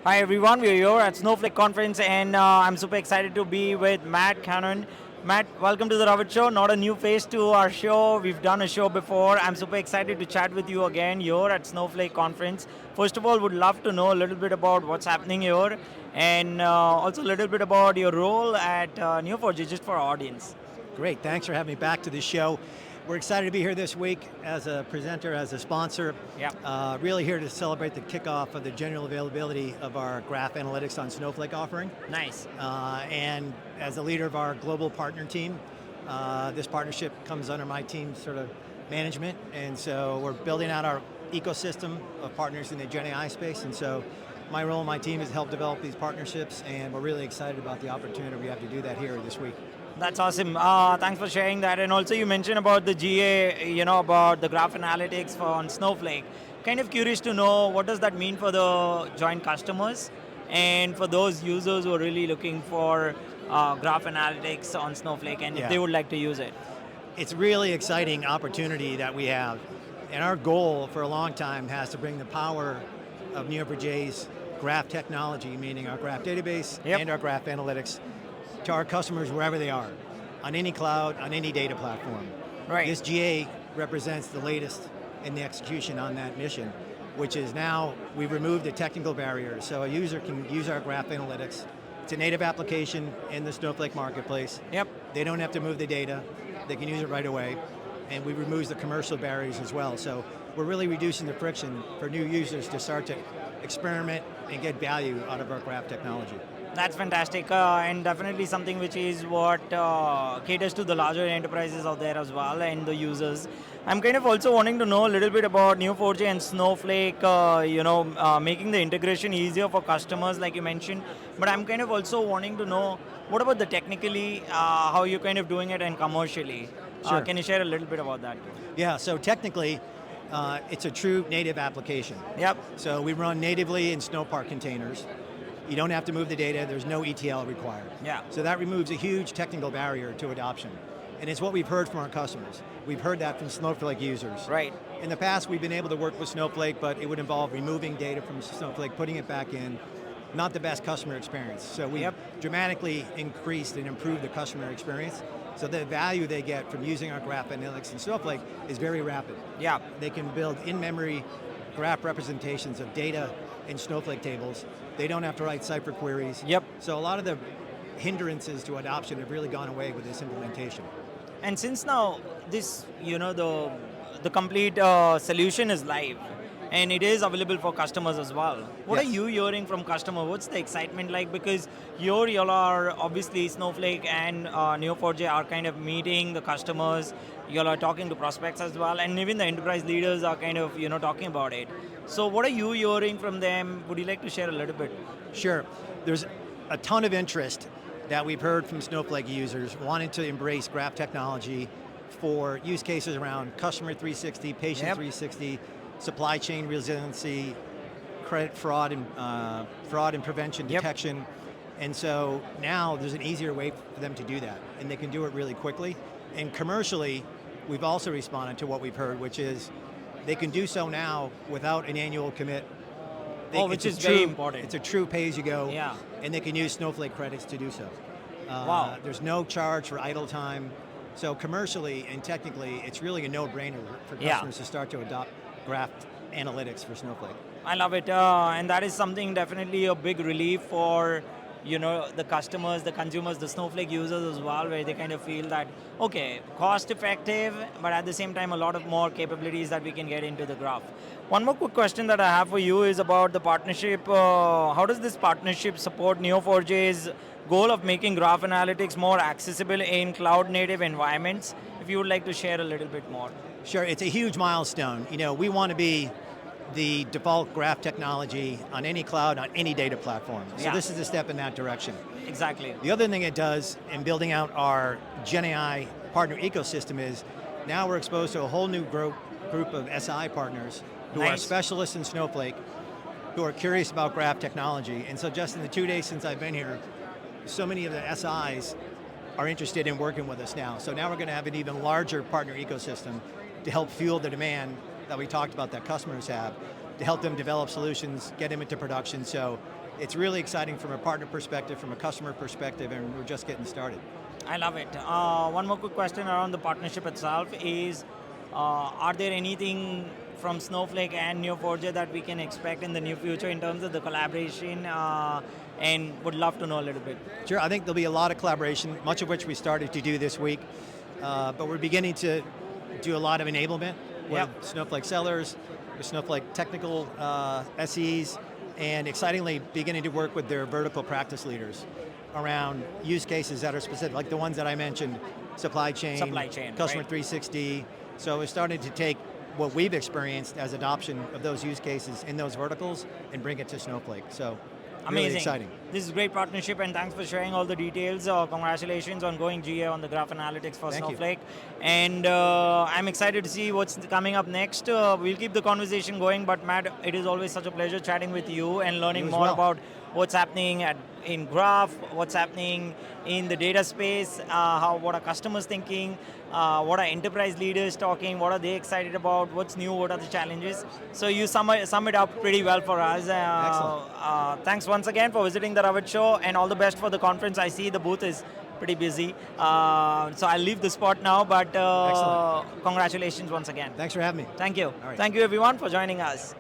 Hi everyone, we're here at Snowflake conference and I'm super excited to be with Matt Connon. Matt, welcome to the Robert Show. Not a new face to our show. We've done a show before. I'm super excited to chat with you again here at Snowflake conference. First of all, would love to know a little bit about what's happening here and also a little bit about your role at Neo4j just for our audience. Great, thanks for having me back to the show. We're excited to be here this week as a presenter, as a sponsor. Yeah. Really here to celebrate the kickoff of the general availability of our Graph Analytics on Snowflake offering. Nice. And as the leader of our global partner team, this partnership comes under my team's sort of management, and so we're building out our ecosystem of partners in the Gen AI space, and so my role in my team is to help develop these partnerships, and we're really excited about the opportunity we have to do that here this week. That's awesome. Thanks for sharing that. And also you mentioned about the GA, about the graph analytics on Snowflake. Kind of curious to know what does that mean for the joint customers and for those users who are really looking for graph analytics on Snowflake and if they would like to use it. It's a really exciting opportunity that we have. And our goal for a long time has to bring the power of Neo4j's graph technology, meaning our graph database and our graph analytics, to our customers wherever they are, on any cloud, on any data platform. Right. This GA represents the latest in the execution on that mission, which is now we've removed the technical barriers, so a user can use our graph analytics. It's a native application in the Snowflake marketplace. Yep. They don't have to move the data, they can use it right away, and we remove the commercial barriers as well. So we're really reducing the friction for new users to start to experiment and get value out of our graph technology. That's fantastic, and definitely something which is what caters to the larger enterprises out there as well and the users. I'm kind of also wanting to know a little bit about Neo4j and Snowflake, making the integration easier for customers like you mentioned, but I'm kind of also wanting to know what about the technically, how you're kind of doing it and commercially. Sure. Can you share a little bit about that? Yeah, so technically, it's a true native application. Yep. So we run natively in Snowpark containers. You don't have to move the data, there's no ETL required. Yeah. So that removes a huge technical barrier to adoption. And it's what we've heard from our customers. We've heard that from Snowflake users. Right. In the past, we've been able to work with Snowflake, but it would involve removing data from Snowflake, putting it back in, not the best customer experience. So we dramatically increased and improved the customer experience. So the value they get from using our graph analytics in Snowflake is very rapid. Yeah. They can build in-memory graph representations of data in Snowflake tables. They don't have to write Cypher queries. Yep. So a lot of the hindrances to adoption have really gone away with this implementation. And since now this, the complete solution is live, and it is available for customers as well. What are you hearing from customers? What's the excitement like? Because y'all are obviously Snowflake and Neo4j are kind of meeting the customers. Y'all are talking to prospects as well, and even the enterprise leaders are kind of talking about it. So what are you hearing from them? Would you like to share a little bit? Sure. There's a ton of interest that we've heard from Snowflake users wanting to embrace graph technology for use cases around customer 360, patient 360, supply chain resiliency, credit fraud and prevention detection. And so now there's an easier way for them to do that, and they can do it really quickly. And commercially, we've also responded to what we've heard, which is they can do so now without an annual commit. Which is very important. It's a true pay-as-you-go, Yeah. and they can use Snowflake credits to do so. Wow. There's no charge for idle time. So commercially and technically, it's really a no-brainer for customers to start to adopt graph analytics for Snowflake. I love it, and that is something definitely a big relief for the customers, the consumers, the Snowflake users as well, where they kind of feel that, okay, cost effective, but at the same time a lot of more capabilities that we can get into the graph. One more quick question that I have for you is about the partnership. How does this partnership support Neo4j's goal of making graph analytics more accessible in cloud native environments? If you would like to share a little bit more. Sure, it's a huge milestone. We want to be the default graph technology on any cloud, on any data platform. So this is a step in that direction. Exactly. The other thing it does in building out our Gen AI partner ecosystem is now we're exposed to a whole new group of SI partners who are specialists in Snowflake, who are curious about graph technology. And so just in the 2 days since I've been here, so many of the SIs are interested in working with us now. So now we're going to have an even larger partner ecosystem to help fuel the demand that we talked about that customers have, to help them develop solutions, get them into production. So it's really exciting from a partner perspective, from a customer perspective, and we're just getting started. I love it. One more quick question around the partnership itself is, are there anything from Snowflake and Neo4j that we can expect in the near future in terms of the collaboration, and would love to know a little bit. Sure, I think there'll be a lot of collaboration, much of which we started to do this week, but we're beginning to do a lot of enablement with Snowflake sellers, with Snowflake technical SEs, and excitingly beginning to work with their vertical practice leaders around use cases that are specific, like the ones that I mentioned, supply chain, customer right. 360. So we're starting to take what we've experienced as adoption of those use cases in those verticals and bring it to Snowflake. So amazing. Really exciting. This is great partnership, and thanks for sharing all the details. Congratulations on going GA on the graph analytics for Snowflake. And I'm excited to see what's coming up next. We'll keep the conversation going, but Matt, it is always such a pleasure chatting with you and learning more about what's happening in graph, what's happening in the data space, what are customers thinking, what are enterprise leaders talking, what are they excited about, what's new, what are the challenges. So you sum it up pretty well for us. Excellent. Thanks once again for visiting the Ravit Show, and all the best for the conference. I see the booth is pretty busy. So I'll leave the spot now, but congratulations once again. Thanks for having me. Thank you. All right. Thank you everyone for joining us.